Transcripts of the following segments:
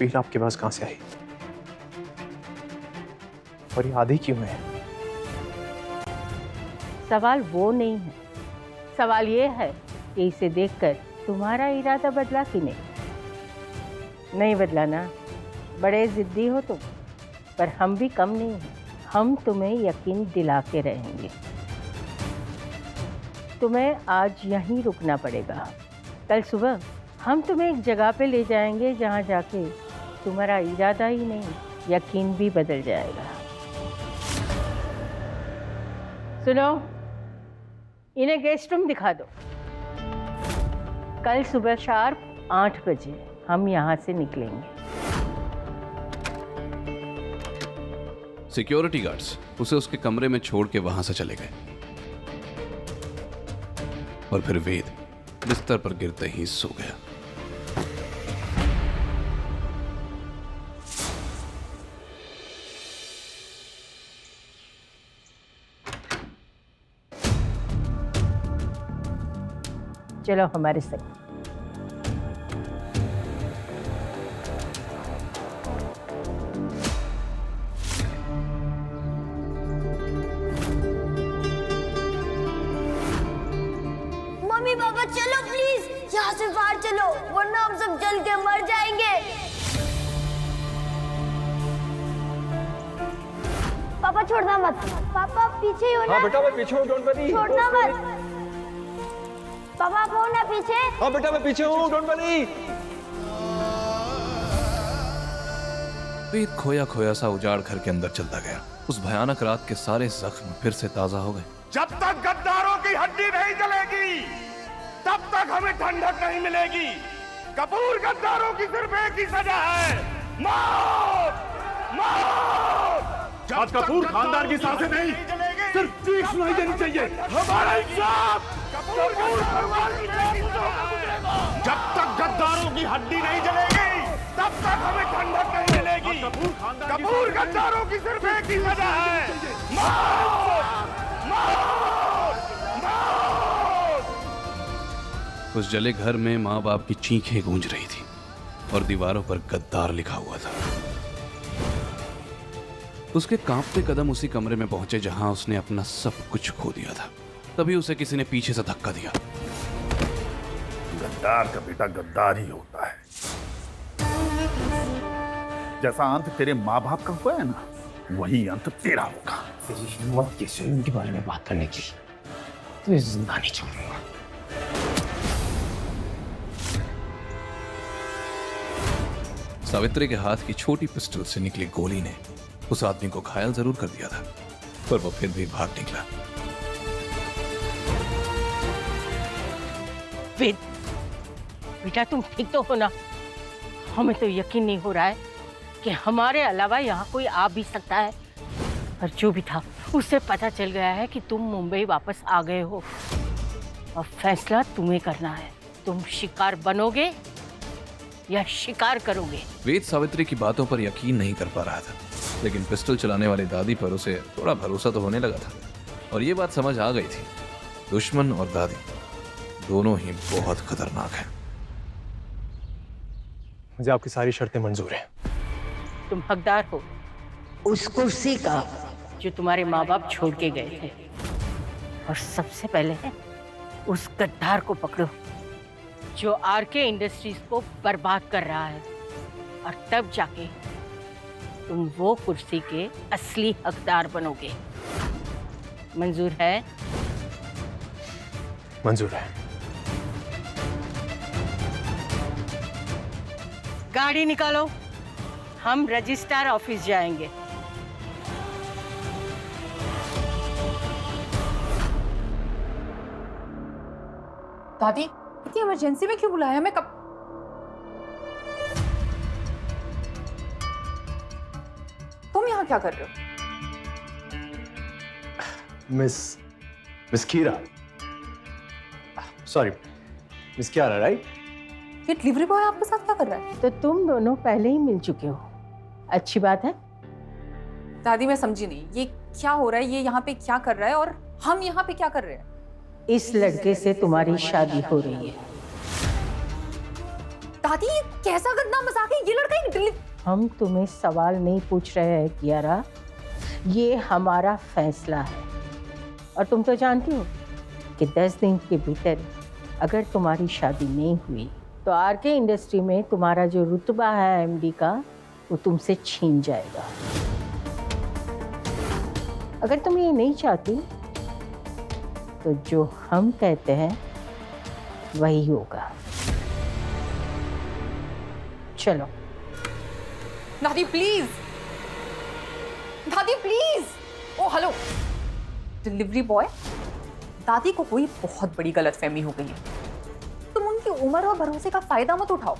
तस्वीर आपके पास कहां से आई और ये आधी क्यों है? सवाल वो नहीं है, सवाल ये है कि इसे देखकर तुम्हारा इरादा बदला कि नहीं। नहीं बदला ना, बड़े जिद्दी हो तुम, पर हम भी कम नहीं हैं। हम तुम्हें यकीन दिला के रहेंगे। तुम्हें आज यहीं रुकना पड़ेगा। कल सुबह हम तुम्हें एक जगह पे ले जाएंगे जहाँ जाके तुम्हारा इरादा ही नहीं, यकीन भी बदल जाएगा। सुनो, इन्हें गेस्ट रूम दिखा दो। कल सुबह शार्प 8 बजे हम यहाँ से निकलेंगे। सिक्योरिटी गार्ड्स उसे उसके कमरे में छोड़ के वहां से चले गए और फिर वेद बिस्तर पर गिरते ही सो गया। चलो हमारे साथ। मम्मी पापा चलो प्लीज, यहाँ से बाहर चलो वरना हम सब जल के मर जाएंगे। पापा छोड़ना मत, पापा पीछे ही हो ना। हाँ बेटा मैं पीछे हूँ, डोंट वरी। छोड़ना मत पापा, आप हो ना पीछे। हाँ बेटा मैं पीछे हूँ, डोंट वरी। वेद खोया खोया सा उजाड़ घर के अंदर चलता गया। उस भयानक रात के सारे जख्म फिर से ताजा हो गए। जब तक गद्दारों की हड्डी नहीं जलेगी तब तक हमें ठंडक नहीं मिलेगी। कपूर गद्दारों की सिर्फ एक ही सजा है, मौत। मौत। जब कपूर खानदान की सांसें नहीं, सिर्फ चीख सुनाई देनी चाहिए। हमारा इंसाफ कपूर खानदान की जब तक गद्दारों की हड्डी नहीं जलेगी तब तक हमें ठंडक नहीं मिलेगी। कपूर गद्दारों की सिर्फ एक ही सजा है, मौत। मौत। मौत। उस जले घर में माँ बाप की चीखें गूंज रही थी और दीवारों पर गद्दार लिखा हुआ था। उसके कांपते कदम उसी कमरे में पहुंचे जहां उसने अपना सब कुछ खो दिया था। तभी उसे किसी ने पीछे से धक्का दिया। गद्दार का बेटा गद्दार ही होता है। जैसा अंत तेरे माँ बाप का हुआ है ना, वही अंत तेरा होगा। तेरी हिम्मत कैसे उनके बारे में बात करने की? तो जिंदा नहीं छोड़ूंगा। सावित्री के हाथ की छोटी पिस्टल से निकली गोली ने उस आदमी को घायल जरूर कर दिया था, पर वो फिर भी भाग निकला। वेद, बेटा तुम ठीक तो हो ना? हमें तो यकीन नहीं हो रहा है कि हमारे अलावा यहाँ कोई आ भी सकता है। पर जो भी था उससे पता चल गया है कि तुम मुंबई वापस आ गए हो। अब फैसला तुम्हें करना है, तुम शिकार बनोगे या शिकार करोगे। वेद सावित्री की बातों पर यकीन नहीं कर पा रहा था, लेकिन पिस्टल चलाने वाली दादी पर उसे थोड़ा भरोसा तो होने लगा था। और ये बात समझ आ गई थी, दुश्मन और दादी दोनों ही बहुत खतरनाक हैं। मुझे आपकी सारी शर्तें मंजूर हैं। तुम हकदार हो उस कुर्सी का जो तुम्हारे माँ बाप छोड़ के गए थे। और सबसे पहले उस गद्दार को पकड़ो जो आरके इंडस्ट्रीज को बर्बाद कर रहा है, और तब जाके तुम वो कुर्सी के असली हकदार बनोगे। मंजूर है? मंजूर है। गाड़ी निकालो, हम रजिस्ट्रार ऑफिस जाएंगे। दादी, इतनी इमरजेंसी में क्यों बुलाया? मैं कब तुम यहाँ क्या कर रहे हो? मिस कीरा, सॉरी मिस कियारा, राइट? ये डिलीवरी बॉय आपके साथ क्या कर रहा है? तो तुम दोनों पहले ही मिल चुके हो, अच्छी बात है। दादी मैं समझी नहीं, ये क्या हो रहा है? ये यहाँ पे क्या कर रहा है और हम यहाँ पे क्या कर रहे हैं? इस लड़के से तुम्हारी शादी हो रही है। दादी ये कैसा गंदा मजाक है? ये लड़का एक हम तुम्हें सवाल नहीं पूछ रहे हैं कियारा, ये हमारा फैसला है। और तुम तो जानती हो कि 10 दिन के भीतर अगर तुम्हारी शादी नहीं हुई तो आरके इंडस्ट्री में तुम्हारा जो रुतबा है एमडी का वो तुमसे छीन जाएगा। अगर तुम ये नहीं चाहती तो जो हम कहते हैं वही होगा। चलो। दादी प्लीज, दादी please. Oh hello delivery boy, दादी को कोई बहुत बड़ी गलतफहमी हो गई है। तुम उनकी उम्र और भरोसे का फायदा मत उठाओ।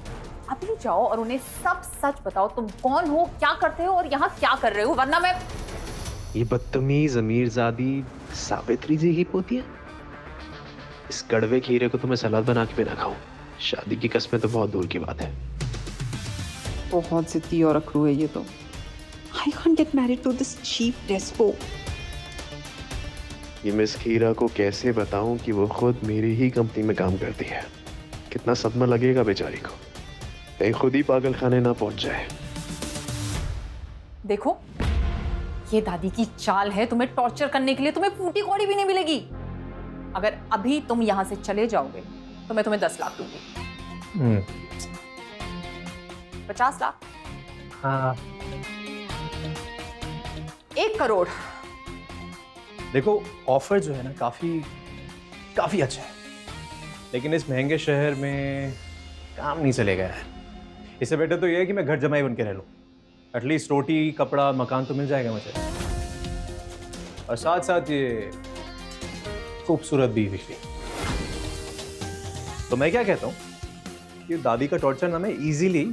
अभी जाओ और उन्हें सब सच बताओ, तुम कौन हो, क्या करते हो और यहाँ क्या कर रहे हो, वरना मैं। ये बदतमीज अमीरजादी सावित्री जी की पोती है। इस कड़वे खीरे को तुम्हें सलाद बना के भी ना खाऊं। शादी की कसमें तो बहुत दूर की बात है। बहुत जिद्दी और अखरू है ये तो। I can't get married to this cheap despo. ये मिस खीरा को कैसे बताऊं कि वो खुद मेरी ही कंपनी में काम करती है। कितना सदमा लगेगा बेचारी को, कहीं खुद ही पागल खाने ना पहुंच जाए। देखो ये दादी की चाल है तुम्हें टॉर्चर करने के लिए। तुम्हें फूटी कौड़ी भी नहीं मिलेगी। अगर अभी तुम यहाँ से चले जाओगे तो मैं तुम्हें 10 लाख दूंगी। 50 लाख? हाँ। 1 करोड़। देखो ऑफर जो है ना काफी अच्छा है, लेकिन इस महंगे शहर में काम नहीं चलेगा यार। इससे बेटर तो ये है कि मैं घर जमाई बन के रह लूं। एटलीस्ट रोटी कपड़ा मकान तो मिल जाएगा मुझे, और साथ साथ ये खूबसूरत बीवी भी। तो मैं क्या कहता हूँ कि दादी का टॉर्चर ना मैं इजीली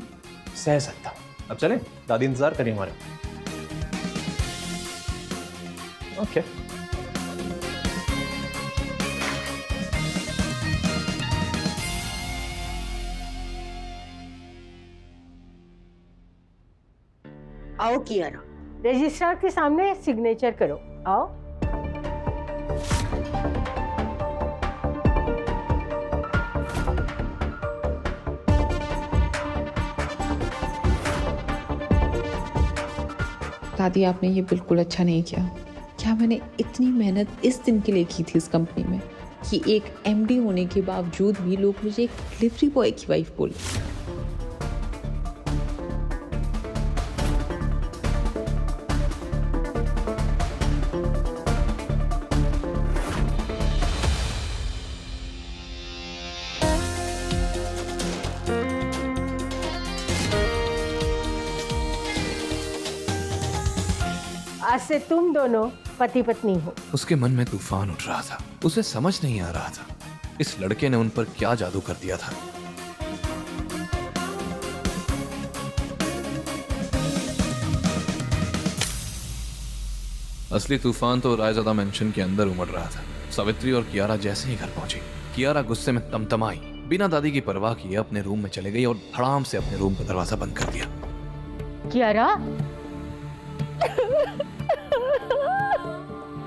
सह सकता हूँ। अब चलें, दादी इंतजार करिए हमारे। ओके आओ कियारा, रजिस्ट्रार के सामने सिग्नेचर करो। आओ। दादी आपने ये बिल्कुल अच्छा नहीं किया। क्या मैंने इतनी मेहनत इस दिन के लिए की थी इस कंपनी में कि एक एमडी होने के बावजूद भी लोग मुझे एक डिलीवरी बॉय की वाइफ बोले। आज से तुम दोनों पति पत्नी हो। उसके मन में तूफान उठ रहा था। उसे समझ नहीं आ रहा था इस लड़के ने उन पर क्या जादू कर दिया था। असली तूफान तो रायज़ादा मेंशन के अंदर उमड़ रहा था। सावित्री और कियारा जैसे ही घर पहुंची, कियारा गुस्से में तमतमाई, बिना दादी की परवाह किए अपने रूम में चले गई और धड़ाम से अपने रूम का दरवाजा बंद कर दिया। कियारा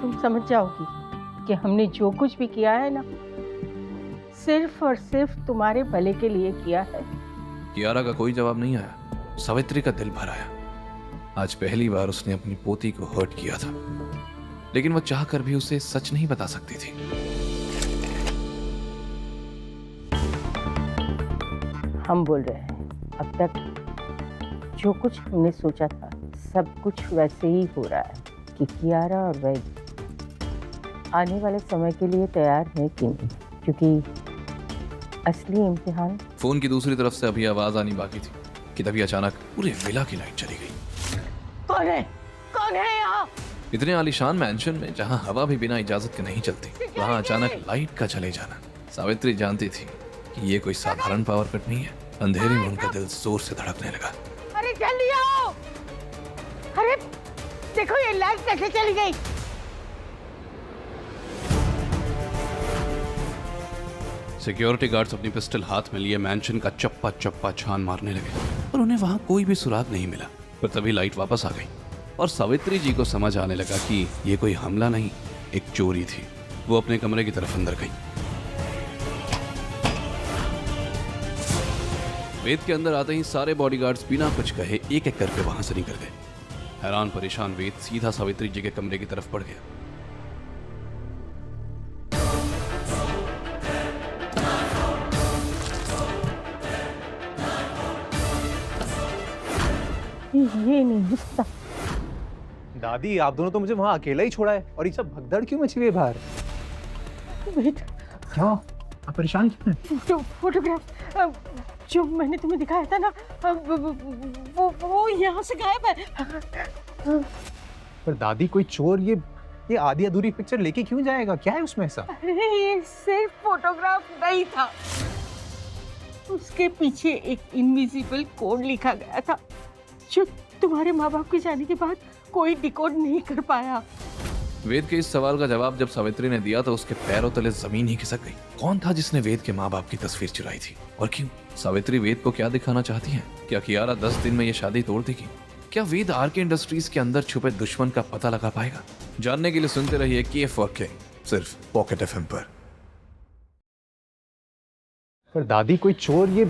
तुम समझ जाओगी कि हमने जो कुछ भी किया है ना, सिर्फ और सिर्फ तुम्हारे भले के लिए किया है। कियारा का कोई जवाब नहीं आया। सावित्री का दिल भर आया। आज पहली बार उसने अपनी पोती को हर्ट किया था, लेकिन वो चाहकर भी उसे सच नहीं बता सकती थी। हम बोल रहे हैं, अब तक जो कुछ हमने सोचा था सब कुछ वैसे ही हो रहा है कि कियारा और वैद आने वाले समय के लिए तैयार है कि नहीं, क्योंकि असली इम्तिहान। फोन की दूसरी तरफ से अभी आवाज आनी बाकी थी कि तभी अचानक पूरे विला की लाइट चली गई। कौन है? कौन है यहाँ? इतने आलीशान मैंशन में जहाँ हवा भी बिना इजाजत के नहीं चलती, वहाँ अचानक लाइट का चले जाना। सावित्री जानती थी कि ये कोई साधारण पावर कट नहीं है। अंधेरे में उनका दिल जोर से धड़कने लगा। अरे जल्दी आओ! अरे देखो ये लाइट कैसे चली गई। सिक्योरिटी गार्ड्स अपनी पिस्टल हाथ में लिए मैंशन का चप्पा चप्पा छान मारने लगे, पर उन्हें वहां कोई भी सुराग नहीं मिला। पर तभी लाइट वापस आ गई और सावित्री जी को समझ आने लगा कि ये कोई हमला नहीं, एक चोरी थी। वो अपने कमरे की तरफ अंदर गई। वेद के अंदर आते ही सारे बॉडीगार्ड्स बिना कुछ कहे एक एक करके वहां से निकल गए। हैरान परेशान वेद सीधा सावित्री जी के कमरे की तरफ बढ़ गया। ये नहीं हो सकता। दादी आप दोनों तो मुझे वहां अकेला ही छोड़ा है, और ये सब भगदड़ क्यों मची हुई है बाहर? वेद, क्या आप परेशान क्यों हैं? फोटोग्राफ जो मैंने तुम्हें दिखाया था ना, वो यहाँ से गायब है। पर दादी कोई चोर ये आधी अधूरी पिक्चर लेके क्यों जाएगा? क्या है उसमें ऐसा? अरे ये सिर्फ फोटोग्राफ नहीं था, उसके पीछे एक इनविजिबल कोड लिखा गया था जो तुम्हारे माँ बाप के जाने के बाद कोई डिकोड नहीं कर पाया। वेद के इस सवाल का जवाब जब सावित्री ने दिया तो उसके पैरों तले जमीन ही खिसक गई। कौन था जिसने वेद के माँ बाप की तस्वीर चुराई थी, और क्यों? सावित्री वेद को क्या दिखाना चाहती है? क्या कियारा 10 दिन में ये शादी तोड़ देगी? क्या वेद आरके इंडस्ट्रीज के अंदर छुपे दुश्मन का पता लगा पाएगा? जानने के लिए सुनते रहिए KF for King, सिर्फ पॉकेट FM पर। पर दादी कोई चोर ये